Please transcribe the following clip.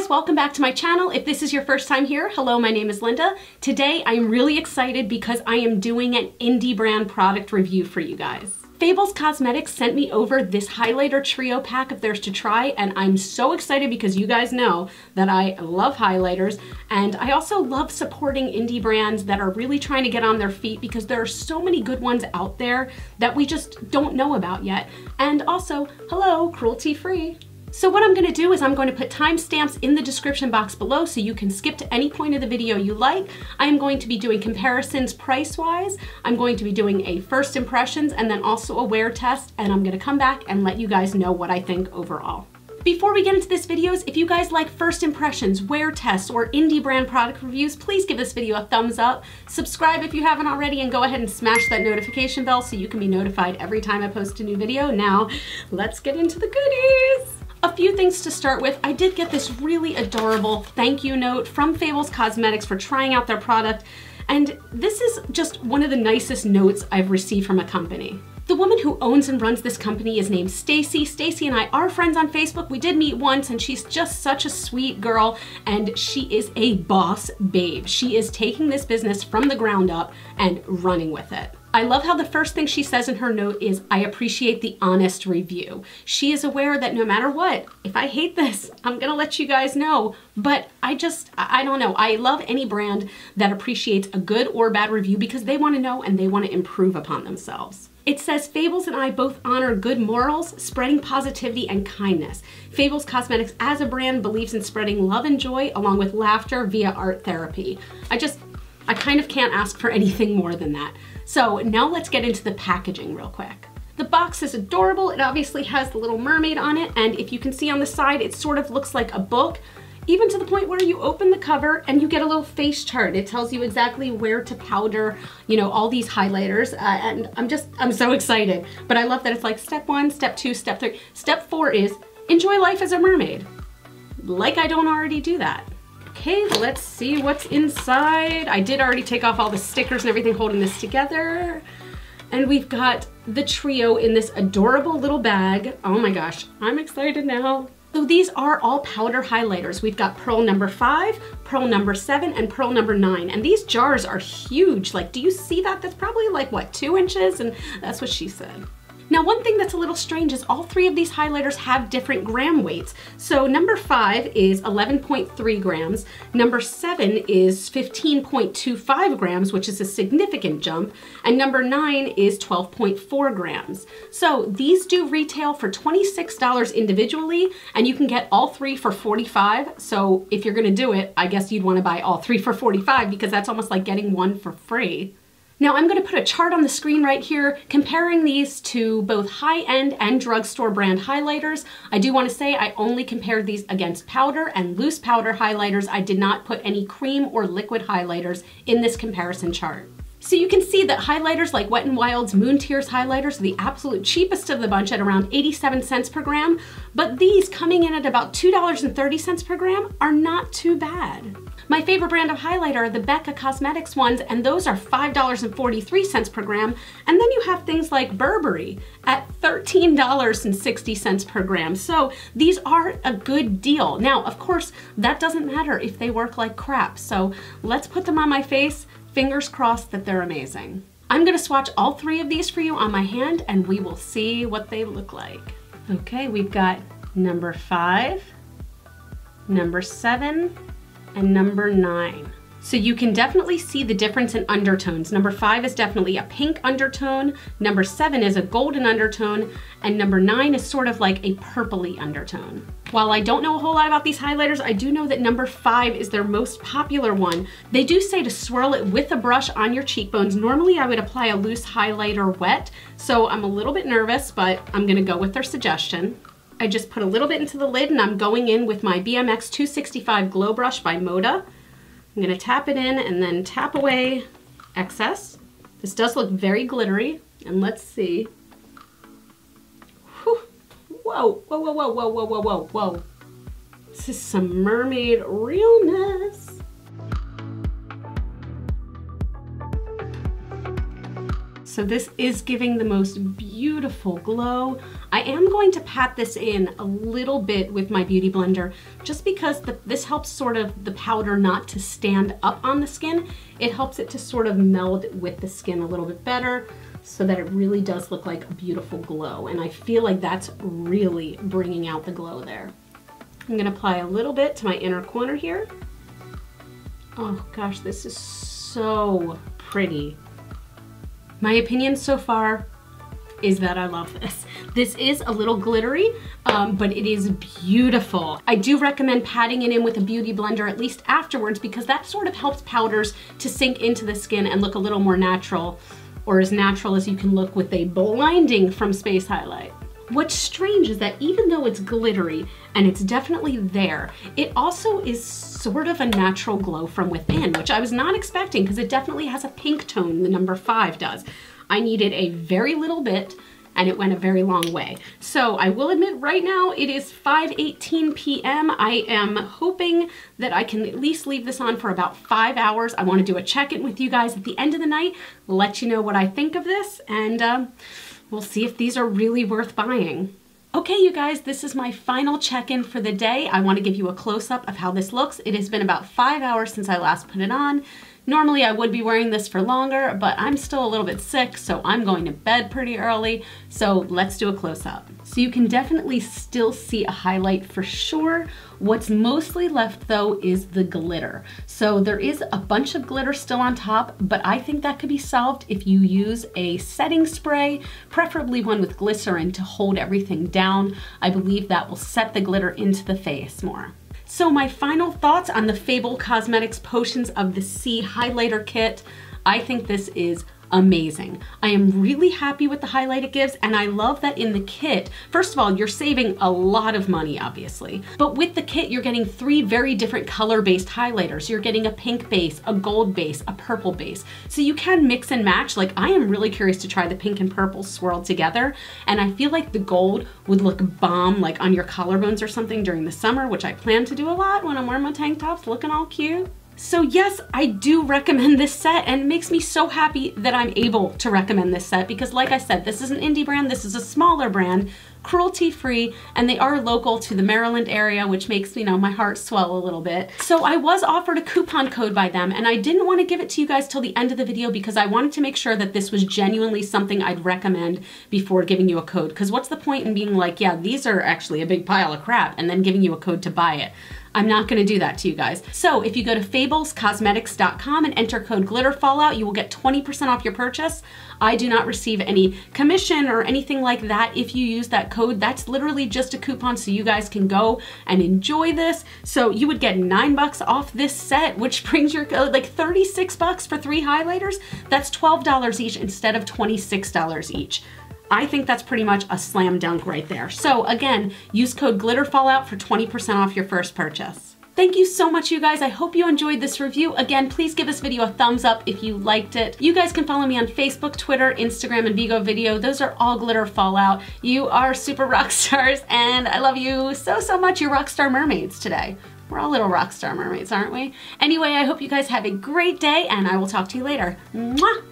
guys, welcome back to my channel. If this is your first time here, hello, my name is Linda. Today I'm really excited because I am doing an indie brand product review for you guys. Fables Cosmetics sent me over this highlighter trio pack of theirs to try, and I'm so excited because you guys know that I love highlighters, and I also love supporting indie brands that are really trying to get on their feet because there are so many good ones out there that we just don't know about yet. And also, hello, Cruelty-Free. So what I'm going to do is I'm going to put timestamps in the description box below so you can skip to any point of the video you like. I am going to be doing comparisons price-wise. I'm going to be doing a first impressions and then also a wear test, and I'm going to come back and let you guys know what I think overall. Before we get into this videos, if you guys like first impressions, wear tests, or indie brand product reviews, please give this video a thumbs up. Subscribe if you haven't already, and go ahead and smash that notification bell so you can be notified every time I post a new video. Now, let's get into the goodies. A few things to start with. I did get this really adorable thank you note from Fables Cosmetics for trying out their product, and this is just one of the nicest notes I've received from a company. The woman who owns and runs this company is named Stacy. Stacy and I are friends on Facebook. We did meet once, and she's just such a sweet girl, and she is a boss babe. She is taking this business from the ground up and running with it. I love how the first thing she says in her note is, "I appreciate the honest review." She is aware that no matter what, if I hate this, I'm gonna let you guys know. But I don't know. I love any brand that appreciates a good or bad review because they wanna know and they wanna improve upon themselves. It says, Fables and I both honor good morals, spreading positivity and kindness. Fables Cosmetics as a brand believes in spreading love and joy along with laughter via art therapy. I kind of can't ask for anything more than that. So now let's get into the packaging real quick. The box is adorable. It obviously has the little mermaid on it, and if you can see on the side, it sort of looks like a book, even to the point where you open the cover and you get a little face chart. It tells you exactly where to powder, you know, all these highlighters, and I'm so excited. But I love that it's like step 1, step 2, step 3. Step 4 is enjoy life as a mermaid. Like I don't already do that. Okay, let's see what's inside. I did already take off all the stickers and everything holding this together. And we've got the trio in this adorable little bag. Oh my gosh, I'm excited now. So these are all powder highlighters. We've got pearl number 5, pearl number 7, and pearl number 9. And these jars are huge. Like, do you see that? That's probably like, what, 2 inches? And that's what she said. Now, one thing that's a little strange is all 3 of these highlighters have different gram weights. So number 5 is 11.3 grams, number 7 is 15.25 grams, which is a significant jump, and number 9 is 12.4 grams. So these do retail for $26 individually, and you can get all 3 for $45. So if you're gonna do it, I guess you'd wanna buy all 3 for $45 because that's almost like getting 1 for free. Now I'm going to put a chart on the screen right here comparing these to both high-end and drugstore brand highlighters. I do want to say I only compared these against powder and loose powder highlighters. I did not put any cream or liquid highlighters in this comparison chart. So you can see that highlighters like Wet n Wild's Moon Tears highlighters are the absolute cheapest of the bunch at around 87 cents per gram, but these coming in at about $2.30 per gram are not too bad. My favorite brand of highlighter are the Becca Cosmetics ones, and those are $5.43 per gram. And then you have things like Burberry at $13.60 per gram. So these are a good deal. Now, of course, that doesn't matter if they work like crap. So let's put them on my face. Fingers crossed that they're amazing. I'm gonna swatch all 3 of these for you on my hand, and we will see what they look like. Okay, we've got number 5, number 7, and number 9. So you can definitely see the difference in undertones. Number 5 is definitely a pink undertone, number 7 is a golden undertone, and number 9 is sort of like a purpley undertone. While I don't know a whole lot about these highlighters, I do know that number 5 is their most popular one. They do say to swirl it with a brush on your cheekbones. Normally I would apply a loose highlighter wet, so I'm a little bit nervous, but I'm gonna go with their suggestion. I just put a little bit into the lid, and I'm going in with my BMX 265 Glow Brush by Moda. I'm gonna tap it in and then tap away excess. This does look very glittery, and let's see. Whew. Whoa, whoa, whoa, whoa, whoa, whoa, whoa, whoa, whoa. This is some mermaid realness. So this is giving the most beautiful glow. I am going to pat this in a little bit with my Beauty Blender just because this helps sort of the powder not to stand up on the skin. It helps it to sort of meld with the skin a little bit better so that it really does look like a beautiful glow. And I feel like that's really bringing out the glow there. I'm gonna apply a little bit to my inner corner here. Oh gosh, this is so pretty. My opinion so far is that I love this. This is a little glittery, but it is beautiful. I do recommend patting it in with a Beauty Blender at least afterwards because that sort of helps powders to sink into the skin and look a little more natural, or as natural as you can look with a blinding from Space Highlight. What's strange is that even though it's glittery and it's definitely there, it also is sort of a natural glow from within, which I was not expecting because it definitely has a pink tone, the number 5 does. I needed a very little bit and it went a very long way. So I will admit right now it is 5:18 p.m. I am hoping that I can at least leave this on for about 5 hours. I want to do a check-in with you guys at the end of the night, let you know what I think of this, and we'll see if these are really worth buying. Okay, you guys, this is my final check-in for the day. I want to give you a close-up of how this looks. It has been about 5 hours since I last put it on. Normally I would be wearing this for longer, but I'm still a little bit sick, so I'm going to bed pretty early. So let's do a close-up. So you can definitely still see a highlight for sure. What's mostly left though is the glitter. So there is a bunch of glitter still on top, but I think that could be solved if you use a setting spray, preferably one with glycerin to hold everything down. I believe that will set the glitter into the face more. So my final thoughts on the Fables Cosmetics Potions of the Sea highlighter kit. I think this is amazing. I am really happy with the highlight it gives, and I love that in the kit, first of all, you're saving a lot of money, obviously, but with the kit, you're getting 3 very different color-based highlighters. You're getting a pink base, a gold base, a purple base. So you can mix and match. Like, I am really curious to try the pink and purple swirled together, and I feel like the gold would look bomb, like on your collarbones or something during the summer, which I plan to do a lot when I'm wearing my tank tops, looking all cute. So yes, I do recommend this set, and it makes me so happy that I'm able to recommend this set because like I said, this is an indie brand, this is a smaller brand, cruelty-free, and they are local to the Maryland area, which makes, you know, my heart swell a little bit. So I was offered a coupon code by them, and I didn't want to give it to you guys till the end of the video because I wanted to make sure that this was genuinely something I'd recommend before giving you a code. Because what's the point in being like, yeah, these are actually a big pile of crap, and then giving you a code to buy it? I'm not gonna do that to you guys. So if you go to fablescosmetics.com and enter code GlitterFallout, you will get 20% off your purchase. I do not receive any commission or anything like that if you use that code. That's literally just a coupon so you guys can go and enjoy this. So you would get $9 off this set, which brings your like 36 bucks for 3 highlighters. That's $12 each instead of $26 each. I think that's pretty much a slam dunk right there. So again, use code GlitterFallout for 20% off your first purchase. Thank you so much, you guys. I hope you enjoyed this review. Again, please give this video a thumbs up if you liked it. You guys can follow me on Facebook, Twitter, Instagram, and Vigo Video. Those are all GlitterFallout. You are super rock stars, and I love you so, so much. You're rock star mermaids today. We're all little rock star mermaids, aren't we? Anyway, I hope you guys have a great day, and I will talk to you later. Mwah!